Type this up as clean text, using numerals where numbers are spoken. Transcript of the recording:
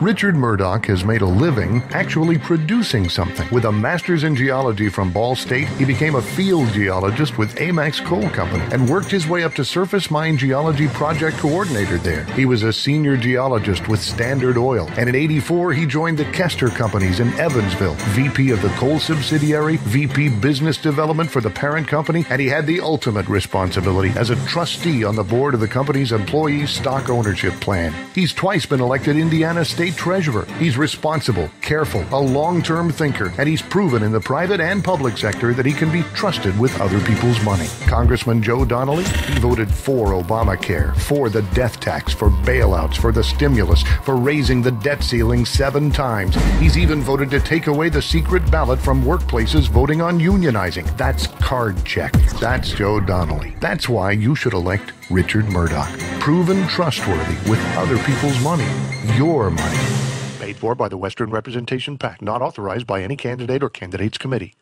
Richard Murdoch has made a living actually producing something. With a master's in geology from Ball State, he became a field geologist with Amex Coal Company and worked his way up to surface mine geology project coordinator there. He was a senior geologist with Standard Oil, and in '84 he joined the Kester Companies in Evansville, VP of the coal subsidiary, VP business development for the parent company, and he had the ultimate responsibility as a trustee on the board of the company's employee stock ownership plan. He's twice been elected Indiana State Treasurer. He's responsible, careful, a long-term thinker, and he's proven in the private and public sector that he can be trusted with other people's money. Congressman Joe Donnelly, he voted for Obamacare, for the death tax, for bailouts, for the stimulus, for raising the debt ceiling 7 times. He's even voted to take away the secret ballot from workplaces voting on unionizing. That's card check. That's Joe Donnelly. That's why you should elect Richard Murdoch. Proven trustworthy with other people's money. Your money. Paid for by the Western Representation PAC, not authorized by any candidate or candidates committee.